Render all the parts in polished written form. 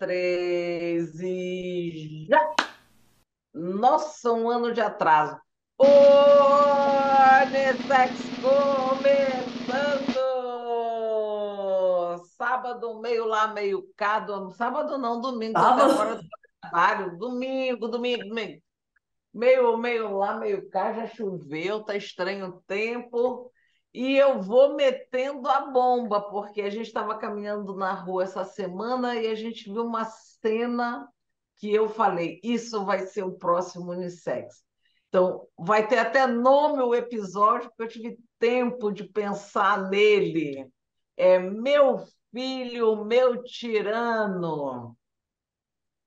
três e já! Nossa, um ano de atraso. O Unissex começando! Sábado, meio lá, meio cá. Sábado não, domingo, tô até fora Sábado? do trabalho. Domingo. Meio lá, meio cá, já choveu, tá estranho o tempo. E eu vou metendo a bomba, porque a gente estava caminhando na rua essa semana e a gente viu uma cena que eu falei, isso vai ser o próximo Unissex. Então, vai ter até nome o episódio, porque eu tive tempo de pensar nele. É Meu Filho, Meu Tirano,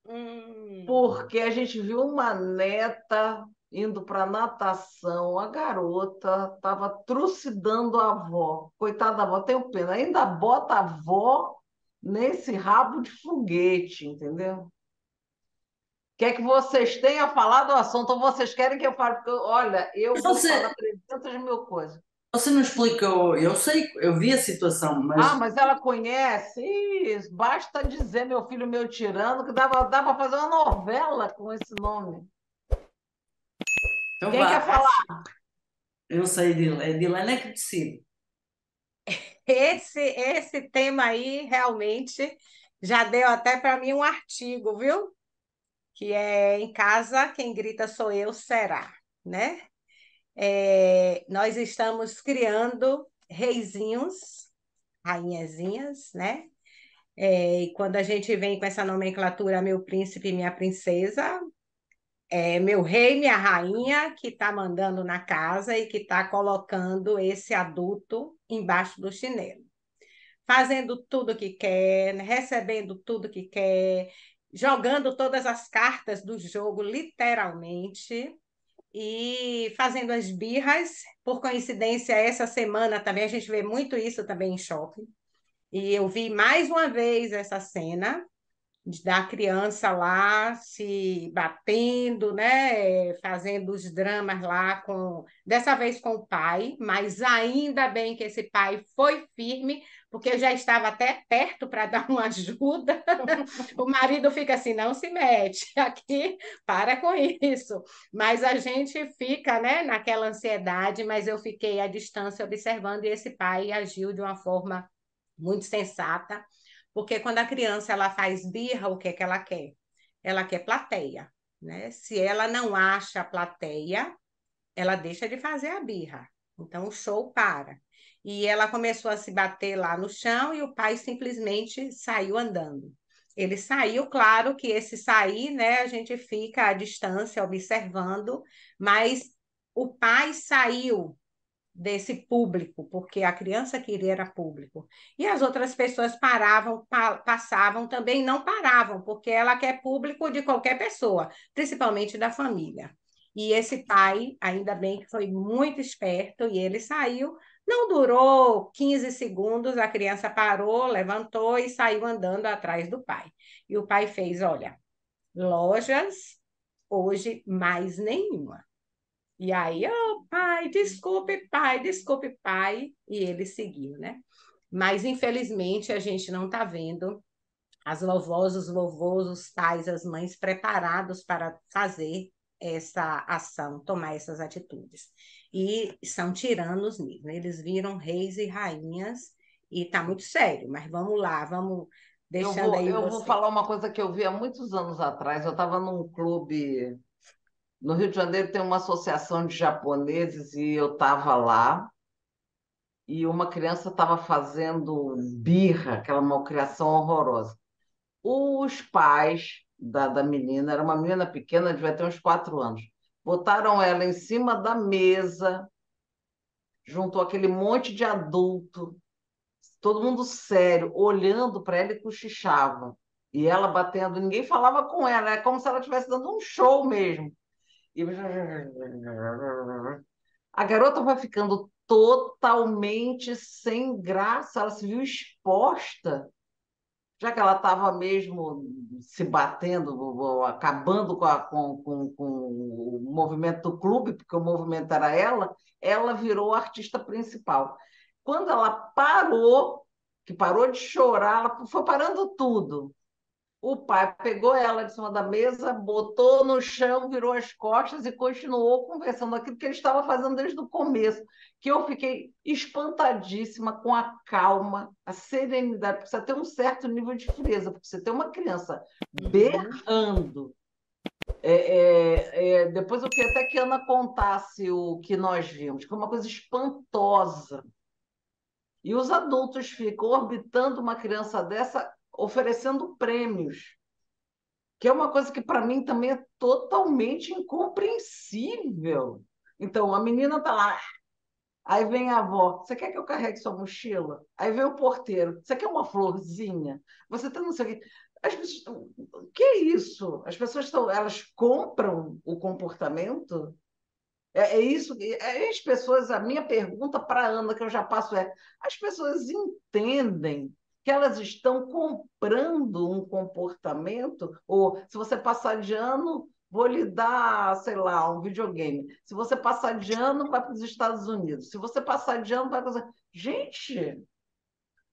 Hum. porque a gente viu uma neta indo para natação, a garota estava trucidando a avó. Coitada da avó, tenho pena. Ainda bota a avó nesse rabo de foguete, entendeu? Quer que vocês tenham falado o assunto, ou vocês querem que eu fale? Porque, olha, eu Mas vou falar você, 300 mil coisas. você não explicou, eu sei, eu vi a situação, Ah, mas mas ela conhece? Ih, basta dizer Meu Filho, Meu Tirano, que dá para fazer uma novela com esse nome. então Quem quer vá. falar? Eu sei, Dilene é que decide. Esse tema aí realmente já deu até para mim um artigo, viu? Que é Em Casa Quem Grita Sou Eu Será, né? Nós estamos criando reizinhos, rainhazinhas, né? E quando a gente vem com essa nomenclatura meu príncipe e minha princesa, é meu rei, minha rainha, que está mandando na casa e que está colocando esse adulto embaixo do chinelo, fazendo tudo que quer, né, recebendo tudo que quer, jogando todas as cartas do jogo, literalmente, e fazendo as birras. Por coincidência, essa semana também a gente vê muito isso também em shopping. E eu vi mais uma vez essa cena da criança lá se batendo, né, fazendo os dramas lá com, dessa vez com o pai, mas ainda bem que esse pai foi firme, porque eu já estava até perto para dar uma ajuda. O marido fica assim, não se mete aqui, para com isso. Mas a gente fica, né, naquela ansiedade, mas eu fiquei à distância observando e esse pai agiu de uma forma muito sensata, porque quando a criança ela faz birra, o que é que ela quer? Ela quer plateia, né? Se ela não acha a plateia, ela deixa de fazer a birra. Então o show para. E ela começou a se bater lá no chão e o pai simplesmente saiu andando. Ele saiu, claro que esse sair, né, a gente fica à distância observando, mas o pai saiu desse público, porque a criança queria era público. E as outras pessoas paravam, passavam, também não paravam, porque ela quer público de qualquer pessoa, principalmente da família. E esse pai, ainda bem que foi muito esperto, e ele saiu. Não durou 15 segundos, a criança parou, levantou e saiu andando atrás do pai. E o pai fez: olha, lojas, hoje mais nenhuma. E aí, oh, pai, desculpe, pai. E ele seguiu, né? Mas, infelizmente, a gente não está vendo as vovós, os vovôs, os pais, as mães preparados para fazer essa ação, tomar essas atitudes. E são tiranos mesmo. Eles viram reis e rainhas e está muito sério. Mas vamos lá, vamos Eu deixando vou, aí eu vou você. falar uma coisa que eu vi há muitos anos atrás. Eu estava num clube no Rio de Janeiro, tem uma associação de japoneses e eu estava lá e uma criança estava fazendo birra, aquela malcriação horrorosa. Os pais da menina, era uma menina pequena, devia ter uns 4 anos, botaram ela em cima da mesa, junto àquele monte de adulto, todo mundo sério, olhando para ela e cochichava. E ela batendo, ninguém falava com ela, é como se ela estivesse dando um show mesmo. E a garota vai ficando totalmente sem graça, ela se viu exposta, já que ela estava mesmo se batendo, acabando com o movimento do clube, porque o movimento era ela virou a artista principal. Quando ela parou, que parou de chorar, ela foi parando tudo. O pai pegou ela de cima da mesa, botou no chão, virou as costas e continuou conversando aquilo que ele estava fazendo desde o começo, que eu fiquei espantadíssima com a calma, a serenidade, porque você tem um certo nível de frieza, porque você tem uma criança Uhum. berrando. Depois eu queria até que a Ana contasse o que nós vimos, que é uma coisa espantosa. E os adultos ficam orbitando uma criança dessa, oferecendo prêmios, que é uma coisa que para mim também é totalmente incompreensível. Então, a menina está lá, aí vem a avó, você quer que eu carregue sua mochila? Aí vem o porteiro, você quer uma florzinha? Você tem não sei o quê. As pessoas, o que é isso? As pessoas estão, elas compram o comportamento? É isso, as pessoas, a minha pergunta para a Ana, que eu já passo as pessoas entendem que elas estão comprando um comportamento, ou se você passar de ano, vou lhe dar, sei lá, um videogame. Se você passar de ano, vai para os Estados Unidos. Se você passar de ano, vai para... Gente,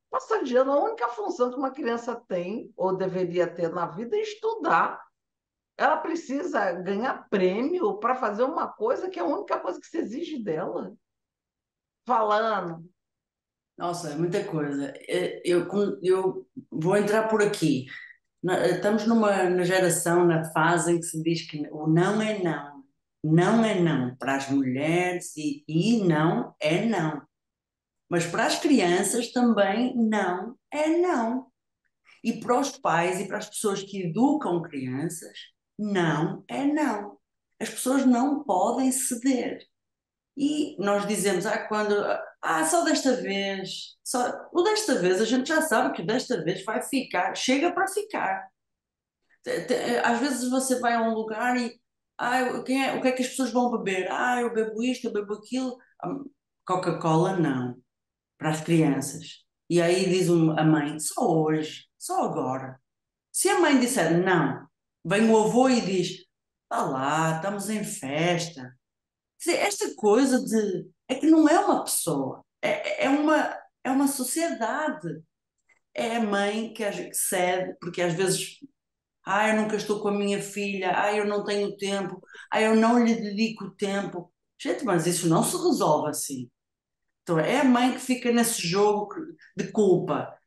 passar de ano, a única função que uma criança tem, ou deveria ter na vida, é estudar. Ela precisa ganhar prêmio para fazer uma coisa que é a única coisa que se exige dela. Falando. Nossa, é muita coisa. Eu vou entrar por aqui. Estamos na geração, na fase em que se diz que o não é não. Não é não para as mulheres e não é não. Mas para as crianças também não é não. E para os pais e para as pessoas que educam crianças, não é não. As pessoas não podem ceder. E nós dizemos, só desta vez, o desta vez a gente já sabe que desta vez vai ficar, chega para ficar. Às vezes você vai a um lugar e, o que é que as pessoas vão beber? Eu bebo isto, eu bebo aquilo. Coca-Cola não, para as crianças. E aí diz a mãe, só hoje, só agora. Se a mãe disser não, vem o avô e diz, vá lá, estamos em festa. Quer dizer, esta coisa de. É que não é uma pessoa, é uma sociedade. É a mãe que cede, porque às vezes. Eu nunca estou com a minha filha. Eu não tenho tempo. Eu não lhe dedico tempo. Gente, mas isso não se resolve assim. Então, é a mãe que fica nesse jogo de culpa.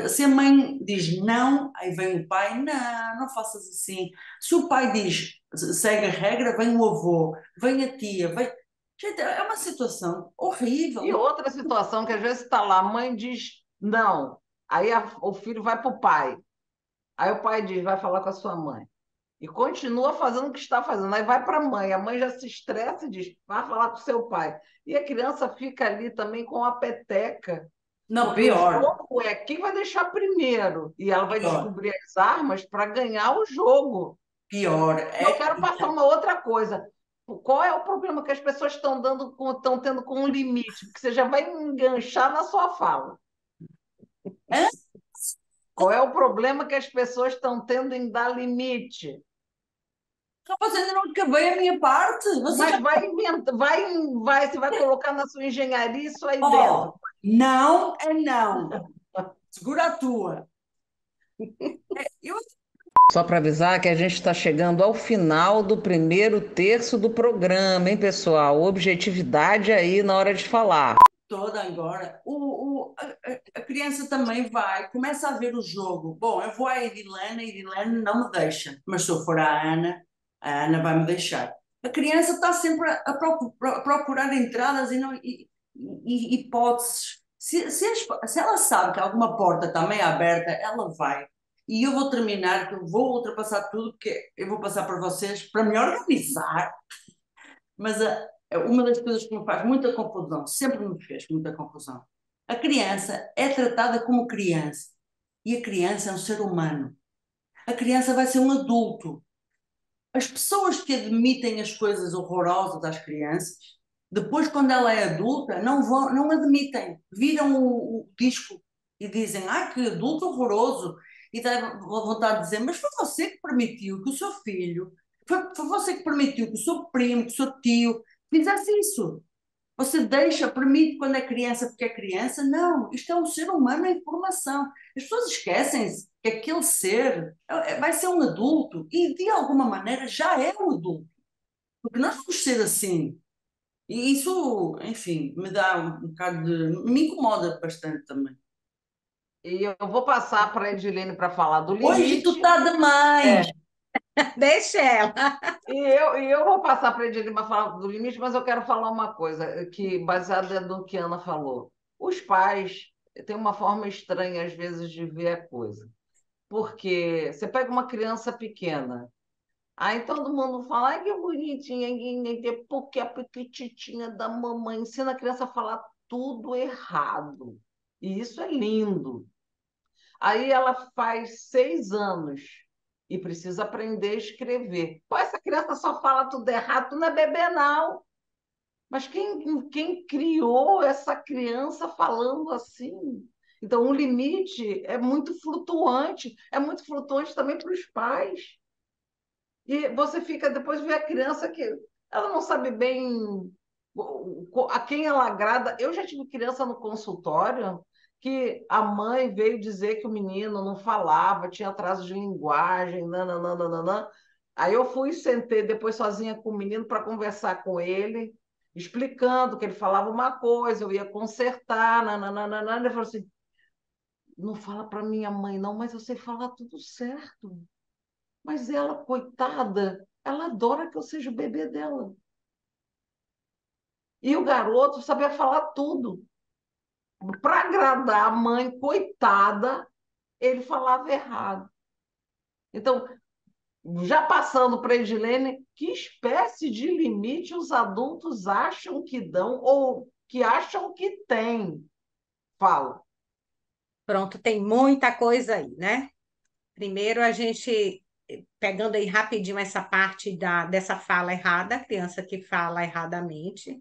Se a mãe diz não, aí vem o pai, não, não faças assim. Se o pai diz, segue a regra, vem o avô, vem a tia, vem. Gente, é uma situação horrível. E outra situação que às vezes está lá, a mãe diz não, aí o filho vai para o pai. Aí o pai diz, vai falar com a sua mãe. E continua fazendo o que está fazendo. Aí vai para a mãe já se estressa e diz, vai falar com o seu pai. E a criança fica ali também com a peteca. Não, Porque o pior, jogo é quem vai deixar primeiro. E ela vai pior, descobrir as armas para ganhar o jogo. pior. E eu quero passar uma outra coisa. Qual é o problema que as pessoas estão tendo com um limite? Porque você já vai enganchar na sua fala. Hã? Qual é o problema que as pessoas estão tendo em dar limite? Rapaz, ainda não acabei a minha parte. Você já. Mas vai inventar, você vai colocar na sua engenharia isso aí dentro. Oh, não é não. Segura a tua. Eu Só para avisar que a gente está chegando ao final do primeiro terço do programa, hein, pessoal? Objetividade aí na hora de falar. toda agora, a criança também vai, começa a ver o jogo. Bom, eu vou à Edilene, a Edilene não me deixa, mas se eu for à Ana, a Ana vai me deixar. A criança está sempre a procurar entradas e hipóteses. Se ela sabe que alguma porta está meio aberta, ela vai. E eu vou terminar, que eu vou ultrapassar tudo, porque eu vou passar para vocês para me organizar, mas uma das coisas que me faz muita confusão, sempre me fez muita confusão, a criança é tratada como criança e a criança é um ser humano. A criança vai ser um adulto. As pessoas que admitem as coisas horrorosas às crianças, depois, quando ela é adulta, não admitem. Viram o disco e dizem, que adulto horroroso. E dá vontade de dizer, mas foi você que permitiu que o seu filho, foi você que permitiu que o seu primo, que o seu tio fizesse isso. Você deixa, permite quando é criança porque é criança? Não, isto é um ser humano em formação. As pessoas esquecem-se que aquele ser vai ser um adulto e, de alguma maneira, já é um adulto. Porque nós vamos ser assim. E isso, enfim, me dá um bocado de... Me incomoda bastante também. E eu vou passar para a Edilene para falar do Hoje tu limite. tá demais! É, Deixa ela. e eu vou passar para a Edilene para falar do limite, mas eu quero falar uma coisa, que baseada no que a Ana falou. Os pais têm uma forma estranha, às vezes, de ver a coisa. Porque você pega uma criança pequena, aí todo mundo fala, ai, que bonitinha, porque a pequititinha da mamãe ensina a criança a falar tudo errado. E isso é lindo. Aí ela faz 6 anos e precisa aprender a escrever. Pô, essa criança só fala tudo errado, tu não é bebê, não. Mas quem criou essa criança falando assim? Então, o limite é muito flutuante também para os pais. E você fica, depois vê a criança que ela não sabe bem a quem ela agrada. Eu já tive criança no consultório que a mãe veio dizer que o menino não falava, tinha atraso de linguagem, nananana. Aí eu fui e sentei depois sozinha com o menino para conversar com ele, explicando que ele falava uma coisa, eu ia consertar, nananana. Ele falou assim, não fala para minha mãe não, mas eu sei falar tudo certo. Mas ela, coitada, ela adora que eu seja o bebê dela. E o garoto sabia falar tudo. Para agradar a mãe, coitada, ele falava errado. Então, já passando para a Edilene, que espécie de limite os adultos acham que dão ou que acham que têm? Fala. Pronto, tem muita coisa aí, né? Primeiro, a gente, pegando aí rapidinho essa parte dessa fala errada, a criança que fala erradamente,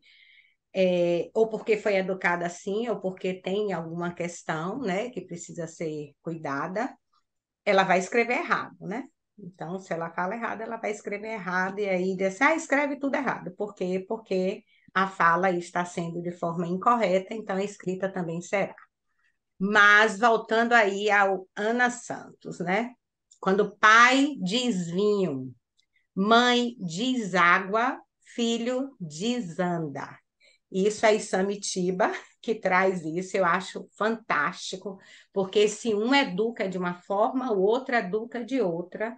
ou porque foi educada assim, ou porque tem alguma questão, né, que precisa ser cuidada, ela vai escrever errado, né? Então, se ela fala errado, ela vai escrever errado, e aí diz, escreve tudo errado. Por quê? Porque a fala está sendo de forma incorreta, então a escrita também será. Mas voltando aí ao Ana Santos, né? Quando pai diz vinho, mãe diz água, filho desanda. Isso é Isamitiba que traz isso, eu acho fantástico, porque se um educa de uma forma, o outro educa de outra,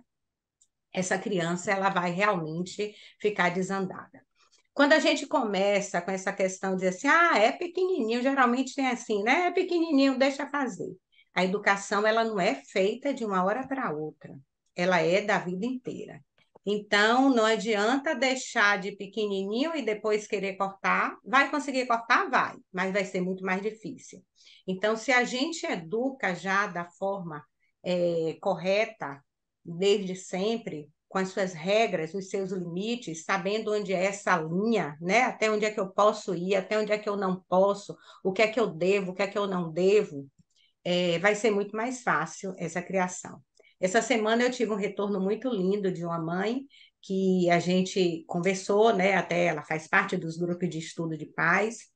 essa criança ela vai realmente ficar desandada. Quando a gente começa com essa questão de assim, é pequenininho, geralmente tem assim, né? É pequenininho, deixa fazer. A educação, ela não é feita de uma hora para outra, ela é da vida inteira. Então, não adianta deixar de pequenininho e depois querer cortar. Vai conseguir cortar? Vai, mas vai ser muito mais difícil. Então, se a gente educa já da forma correta, desde sempre, com as suas regras, os seus limites, sabendo onde é essa linha, né? Até onde é que eu posso ir, até onde é que eu não posso, o que é que eu devo, o que é que eu não devo, vai ser muito mais fácil essa criação. Essa semana eu tive um retorno muito lindo de uma mãe que a gente conversou, né? Até ela faz parte dos grupos de estudo de pais.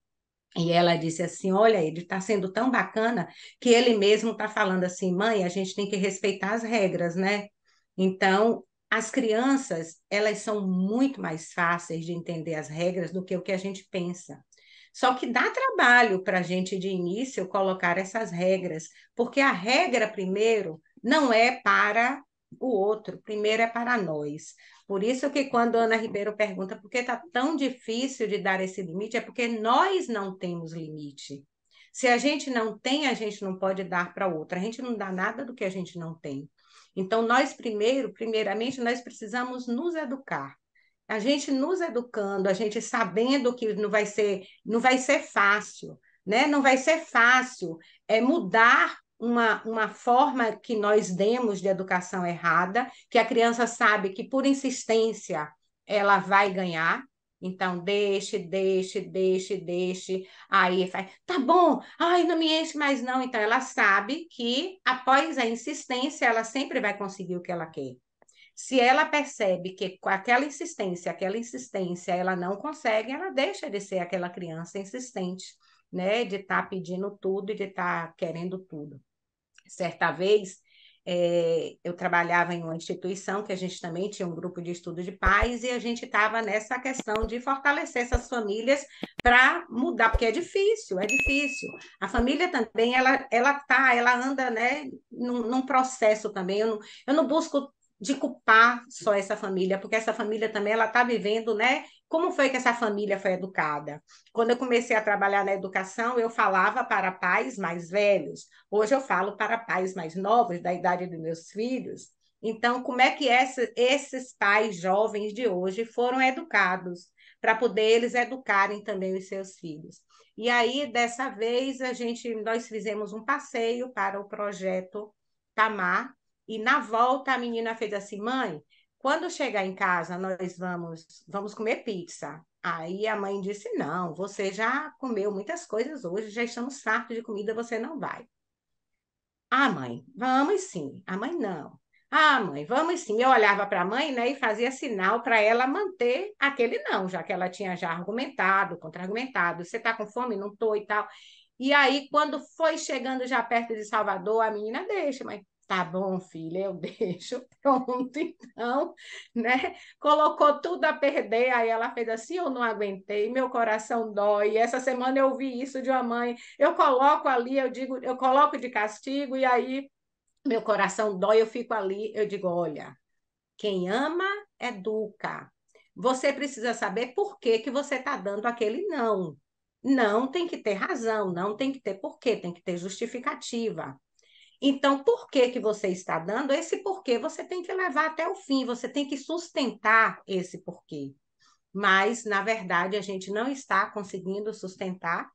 E ela disse assim: Olha, ele está sendo tão bacana que ele mesmo está falando assim, mãe, a gente tem que respeitar as regras, né? Então, as crianças, elas são muito mais fáceis de entender as regras do que o que a gente pensa. Só que dá trabalho para a gente, de início, colocar essas regras, porque a regra, primeiro, não é para o outro, primeiro é para nós. Por isso que quando a Ana Ribeiro pergunta por que está tão difícil de dar esse limite, é porque nós não temos limite. Se a gente não tem, a gente não pode dar para outra. A gente não dá nada do que a gente não tem. Então, nós primeiramente, nós precisamos nos educar. A gente nos educando, a gente sabendo que não vai ser fácil, né? Não vai ser fácil mudar uma forma que nós demos de educação errada, que a criança sabe que por insistência ela vai ganhar. Então, deixe. Aí faz, tá bom, ai, não me enche mais não. Então, ela sabe que após a insistência, ela sempre vai conseguir o que ela quer. Se ela percebe que com aquela insistência, ela não consegue, ela deixa de ser aquela criança insistente, né? De estar pedindo tudo e de estar querendo tudo. Certa vez, Eu trabalhava em uma instituição que a gente também tinha um grupo de estudo de pais e a gente estava nessa questão de fortalecer essas famílias para mudar, porque é difícil, é difícil. A família também, ela anda, né, num processo também. Eu não busco de culpar só essa família, porque essa família também ela está vivendo, né? Como foi que essa família foi educada? Quando eu comecei a trabalhar na educação, eu falava para pais mais velhos. Hoje eu falo para pais mais novos, da idade dos meus filhos. Então, como é que esses pais jovens de hoje foram educados para poder eles educarem também os seus filhos? E aí, dessa vez, nós fizemos um passeio para o projeto Tamar, e na volta a menina fez assim, mãe, quando chegar em casa, nós vamos comer pizza. Aí a mãe disse, não, você já comeu muitas coisas hoje, já estamos fartos de comida, você não vai. Ah, mãe, vamos sim. A mãe, não. Ah, mãe, vamos sim. Eu olhava para a mãe, né, e fazia sinal para ela manter aquele não, já que ela tinha já argumentado, contra-argumentado. Você está com fome? Não estou e tal. E aí, quando foi chegando já perto de Salvador, a menina deixa, mas tá bom, filha, eu deixo. Pronto, então, né? Colocou tudo a perder. Aí ela fez assim: eu não aguentei, meu coração dói. Essa semana eu ouvi isso de uma mãe. Eu coloco ali, eu digo, eu coloco de castigo, e aí meu coração dói, eu fico ali, eu digo: olha, quem ama, educa. Você precisa saber por que que você está dando aquele não. Não tem que ter razão, não tem que ter porquê, tem que ter justificativa. Então, por que que você está dando? Esse porquê você tem que levar até o fim, você tem que sustentar esse porquê. Mas, na verdade, a gente não está conseguindo sustentar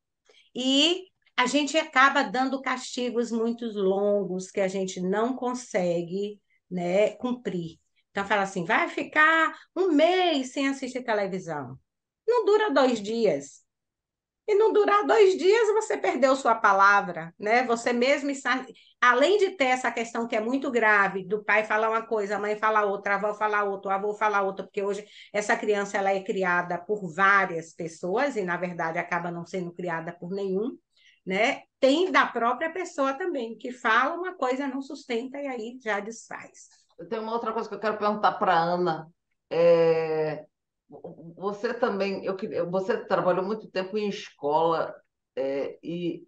e a gente acaba dando castigos muito longos que a gente não consegue, né, cumprir. Então, fala assim, vai ficar um mês sem assistir televisão. Não dura 2 dias. E não durar 2 dias, você perdeu sua palavra, né? Você mesmo está. Além de ter essa questão que é muito grave, do pai falar uma coisa, a mãe falar outra, a avó falar outra, o avô falar outra, porque hoje essa criança ela é criada por várias pessoas e, na verdade, acaba não sendo criada por nenhum, né? Tem da própria pessoa também, que fala uma coisa, não sustenta e aí já desfaz. Eu tenho uma outra coisa que eu quero perguntar para a Ana. É, Você também, você trabalhou muito tempo em escola, e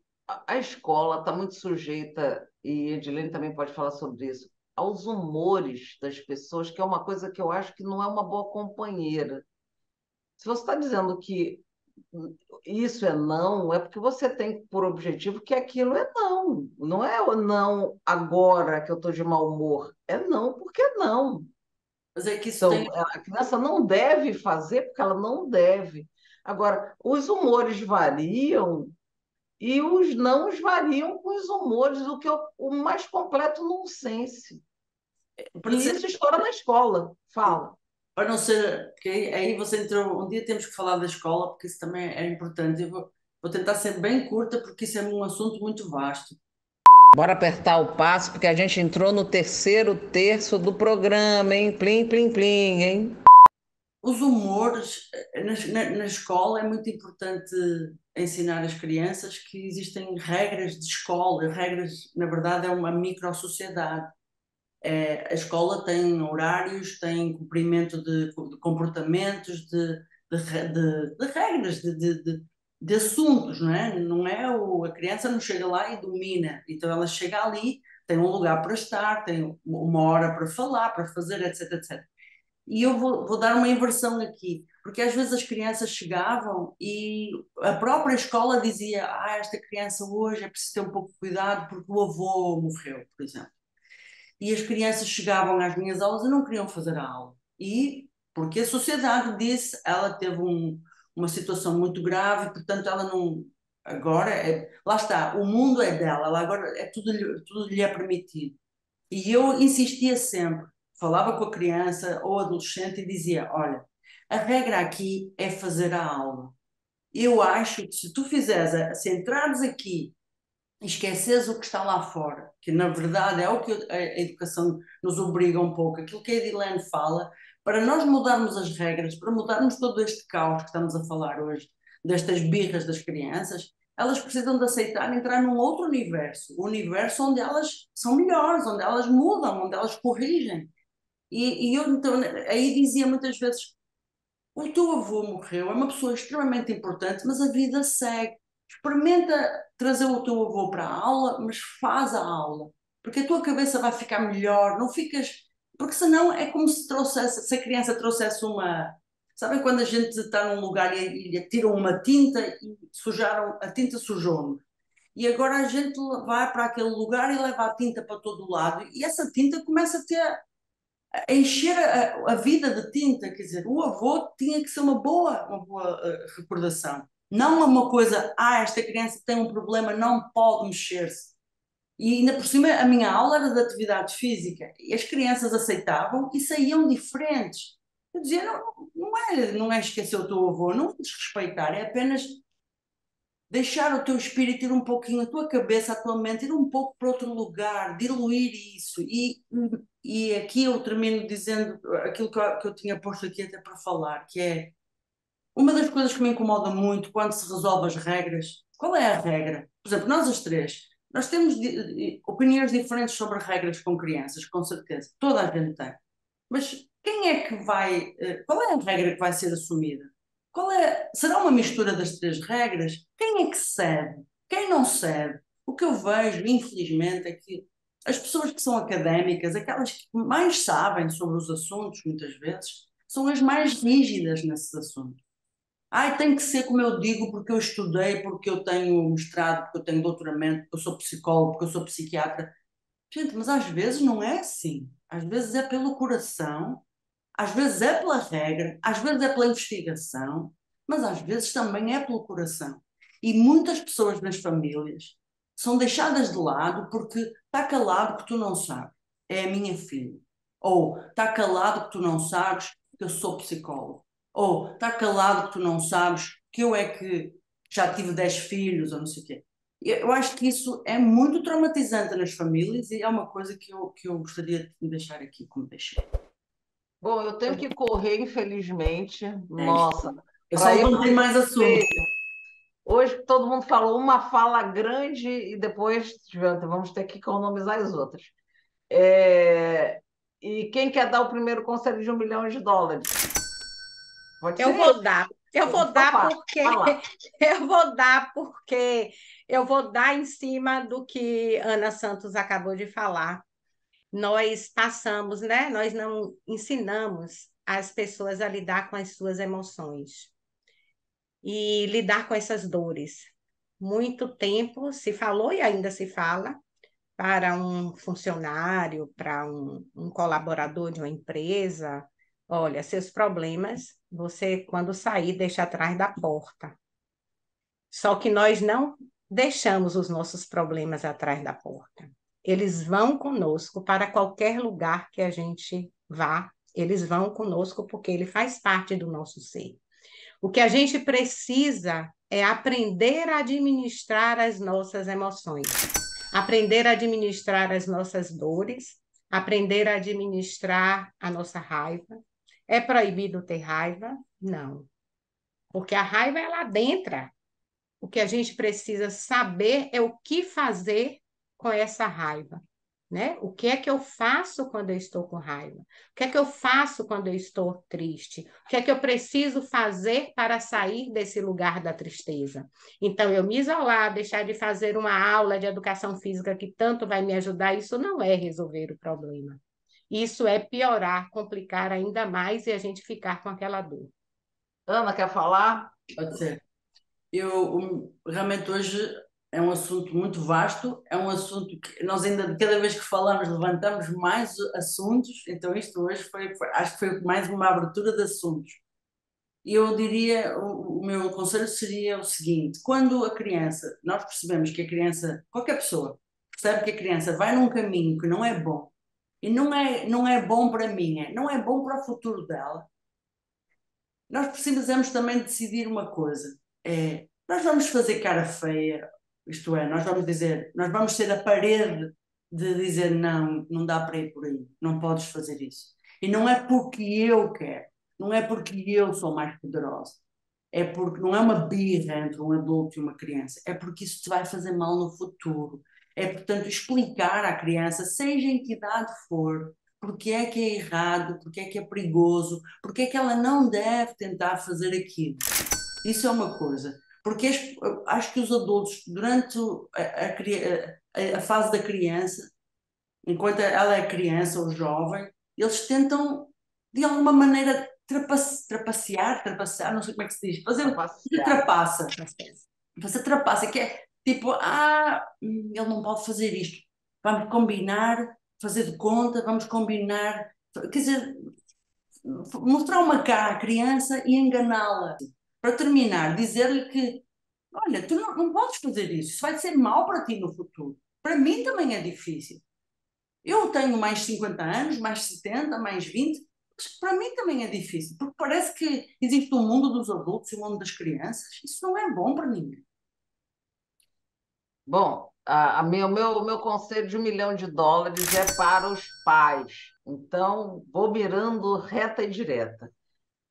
a escola está muito sujeita, e Edilene também pode falar sobre isso, aos humores das pessoas, que é uma coisa que eu acho que não é uma boa companheira. Se você está dizendo que isso é não, é porque você tem por objetivo que aquilo é não. Não é o não agora que eu estou de mau humor. É não porque é não. Mas é que isso tem. Então, a criança não deve fazer porque ela não deve. Agora, os humores variam e os nãos variam com os humores, o que é o mais completo nonsense. Para E dizer, isso estoura na escola. Fala. para não ser. Porque aí você entrou. Um dia temos que falar da escola, porque isso também é importante. Vou tentar ser bem curta, porque isso é um assunto muito vasto. Bora apertar o passo, porque a gente entrou no terceiro terço do programa, hein? Plim, plim, plim, hein? Os humores na escola é muito importante ensinar às crianças que existem regras de escola, regras, na verdade, é uma microsociedade. A escola tem horários, tem cumprimento de comportamentos, de regras, de assuntos, não é? Não é a criança não chega lá e domina, então ela chega ali, tem um lugar para estar, tem uma hora para falar, para fazer, etc, etc. E eu vou dar uma inversão aqui, porque às vezes as crianças chegavam e a própria escola dizia: esta criança hoje é preciso ter um pouco de cuidado porque o avô morreu, por exemplo. E as crianças chegavam às minhas aulas e não queriam fazer a aula. E porque a sociedade disse, ela teve uma situação muito grave, portanto ela não. Agora, lá está, o mundo é dela, ela agora tudo lhe é permitido. E eu insistia sempre, falava com a criança ou adolescente e dizia: olha, a regra aqui é fazer a aula. Eu acho que se tu fizeres, se entrares aqui e esqueces o que está lá fora, que na verdade é o que a educação nos obriga um pouco, aquilo que a Edilene fala, para nós mudarmos as regras, para mudarmos todo este caos que estamos a falar hoje, destas birras das crianças, elas precisam de aceitar entrar num outro universo, o universo onde elas são melhores, onde elas mudam, onde elas corrigem. E eu então, aí dizia muitas vezes: o teu avô morreu, é uma pessoa extremamente importante, mas a vida segue. Experimenta trazer o teu avô para a aula, mas faz a aula, porque a tua cabeça vai ficar melhor, não ficas. Porque senão é como se trouxesse, se a criança trouxesse uma. Sabem quando a gente está num lugar e tiram uma tinta e sujaram, a tinta sujou-me. E agora a gente vai para aquele lugar e leva a tinta para todo o lado, e essa tinta começa a ter encher a vida de tinta, quer dizer, o avô tinha que ser uma boa recordação. Não uma coisa, esta criança tem um problema, não pode mexer-se. E ainda por cima, a minha aula era de atividade física e as crianças aceitavam e saíam diferentes. Eu dizia, não é esquecer o teu avô, não é desrespeitar, é apenas deixar o teu espírito ir um pouquinho, a tua cabeça, a tua mente ir um pouco para outro lugar, diluir isso. E aqui eu termino dizendo aquilo que eu tinha posto aqui até para falar, que é uma das coisas que me incomoda muito quando se resolve as regras. Qual é a regra? Por exemplo, nós as três, nós temos opiniões diferentes sobre regras com crianças, com certeza. Toda a gente tem. Mas quem é que vai. Qual é a regra que vai ser assumida? Será uma mistura das três regras? Quem é que cede? Quem não cede? O que eu vejo, infelizmente, é que as pessoas que são académicas, aquelas que mais sabem sobre os assuntos, muitas vezes, são as mais rígidas nesses assuntos. Ai, tem que ser como eu digo, porque eu estudei, porque eu tenho mestrado, porque eu tenho doutoramento, porque eu sou psicólogo, porque eu sou psiquiatra. Gente, mas às vezes não é assim. Às vezes é pelo coração, às vezes é pela regra, às vezes é pela investigação, mas às vezes também é pelo coração. E muitas pessoas nas famílias são deixadas de lado porque está calado que tu não sabes. É a minha filha. Ou está calado que tu não sabes que eu sou psicólogo. Ou está calado que tu não sabes que eu é que já tive 10 filhos ou não sei o quê. Eu acho que isso é muito traumatizante nas famílias e é uma coisa que eu gostaria de deixar aqui como deixei. Bom, eu tenho que correr, infelizmente. É isto. Nossa, Eu só para ir levantei para mais assunto. hoje todo mundo falou uma fala grande e depois vamos ter que economizar as outras. É, E quem quer dar o primeiro conselho de US$ 1 milhão? Pode Eu ser eu. vou dar. Eu vou Então dar vai, porque vai lá. eu vou dar porque eu vou dar em cima do que Ana Santos acabou de falar. Nós passamos, né? Nós não ensinamos as pessoas a lidar com as suas emoções e lidar com essas dores. Muito tempo se falou e ainda se fala para um funcionário, para um colaborador de uma empresa, olha, seus problemas, você, quando sair, deixa atrás da porta. Só que nós não deixamos os nossos problemas atrás da porta. Eles vão conosco para qualquer lugar que a gente vá, eles vão conosco porque ele faz parte do nosso ser. O que a gente precisa é aprender a administrar as nossas emoções, aprender a administrar as nossas dores, aprender a administrar a nossa raiva. É proibido ter raiva? Não, porque a raiva é lá dentro. O que a gente precisa saber é o que fazer com essa raiva, né? O que é que eu faço quando eu estou com raiva? O que é que eu faço quando eu estou triste? O que é que eu preciso fazer para sair desse lugar da tristeza? Então, eu me isolar, deixar de fazer uma aula de educação física que tanto vai me ajudar, isso não é resolver o problema. Isso é piorar, complicar ainda mais e a gente ficar com aquela dor. Ana, quer falar? Pode ser. Realmente hoje é um assunto muito vasto, é um assunto que nós ainda, cada vez que falamos, levantamos mais assuntos, então isto hoje acho que foi mais uma abertura de assuntos. E eu diria, o meu conselho seria o seguinte: quando a criança, nós percebemos que a criança, qualquer pessoa, percebe que a criança vai num caminho que não é bom, e não é bom para mim, não é bom para o futuro dela, nós precisamos também decidir uma coisa. Nós vamos fazer cara feia, isto é, nós vamos dizer, nós vamos ser a parede de dizer não, não dá para ir por aí, não podes fazer isso. E não é porque eu quero, não é porque eu sou mais poderosa. é porque não é uma birra entre um adulto e uma criança, é porque isso te vai fazer mal no futuro. É, portanto, explicar à criança, seja em que idade for, porque é que é errado, porque é que é perigoso, porque é que ela não deve tentar fazer aquilo. Isso é uma coisa. Porque acho que os adultos, durante a fase da criança, enquanto ela é criança ou jovem, eles tentam, de alguma maneira, trapacear, não sei como é que se diz, Para fazer passear. trapaça. Fazer trapaça, que é tipo, ele não pode fazer isto. Vamos combinar, fazer de conta, vamos combinar. Quer dizer, mostrar uma cara à criança e enganá-la. Para terminar, dizer-lhe que, olha, tu não podes fazer isso, isso vai ser mau para ti no futuro. Para mim também é difícil. Eu tenho mais 50 anos, mais 70, mais 20, mas para mim também é difícil, porque parece que existe um mundo dos adultos e um mundo das crianças. Isso não é bom para ninguém. Bom, o meu conselho de US$ 1 milhão é para os pais. Então, vou mirando reta e direta.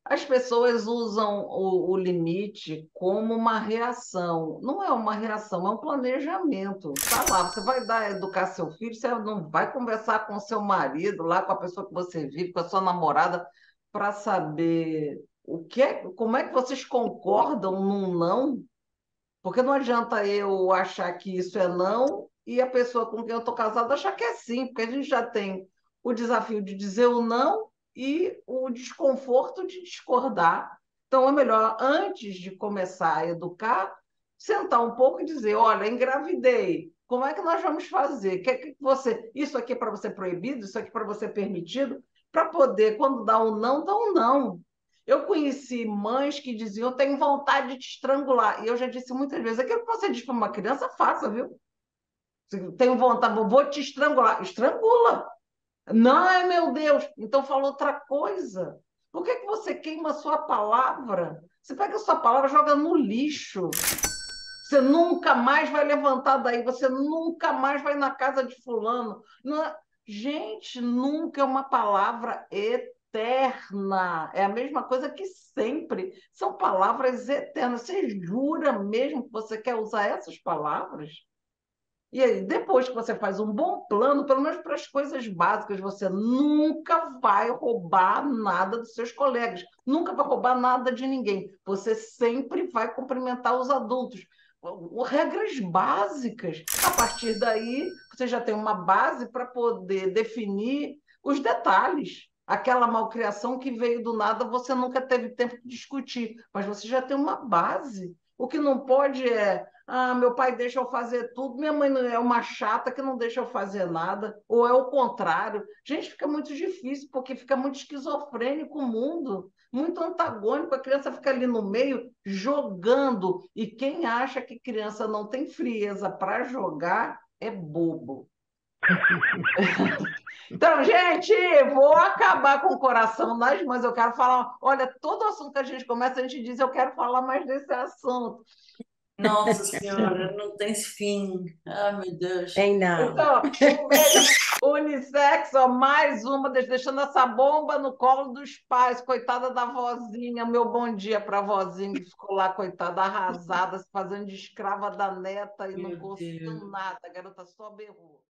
As pessoas usam o limite como uma reação. Não é uma reação, é um planejamento. Tá lá, você vai educar seu filho, você não vai conversar com seu marido, lá com a pessoa que você vive, com a sua namorada, para saber como é que vocês concordam num não. Porque não adianta eu achar que isso é não e a pessoa com quem eu estou casada achar que é sim, porque a gente já tem o desafio de dizer o não e o desconforto de discordar. Então é melhor, antes de começar a educar, sentar um pouco e dizer: olha, engravidei. Como é que nós vamos fazer? Isso aqui é para você proibido, isso aqui é para você permitido, para poder, quando dá um não. Eu conheci mães que diziam: eu tenho vontade de te estrangular. E eu já disse muitas vezes: aquilo que você diz para uma criança, faça, viu? Se tenho vontade, vou te estrangular. Estrangula. Não, ai meu Deus. Então falou outra coisa. Por que que você queima a sua palavra? Você pega a sua palavra e joga no lixo. Você nunca mais vai levantar daí, você nunca mais vai na casa de fulano. Gente, nunca é uma palavra eterna. É a mesma coisa que sempre. São palavras eternas. Você jura mesmo que você quer usar essas palavras? E aí, depois que você faz um bom plano, pelo menos para as coisas básicas, você nunca vai roubar nada dos seus colegas, nunca vai roubar nada de ninguém. Você sempre vai cumprimentar os adultos. Regras básicas. A partir daí, você já tem uma base para poder definir os detalhes. Aquela malcriação que veio do nada, você nunca teve tempo de discutir, mas você já tem uma base. O que não pode é: meu pai deixa eu fazer tudo, minha mãe é uma chata que não deixa eu fazer nada, ou é o contrário. Gente, fica muito difícil, porque fica muito esquizofrênico o mundo, muito antagônico, a criança fica ali no meio jogando, e quem acha que criança não tem frieza para jogar é bobo. Então, gente, vou acabar com o coração nas mãos. Eu quero falar. Olha, todo assunto que a gente começa, a gente diz: eu quero falar mais desse assunto. Nossa Senhora, não tem fim. Ah, meu Deus. Tem não. Então, um beijo unissex, ó, mais uma, deixando essa bomba no colo dos pais, coitada da vozinha. Meu bom dia para a vozinha que ficou lá, coitada, arrasada, se fazendo de escrava da neta e não Meu conseguiu Deus. nada. A garota só berrou.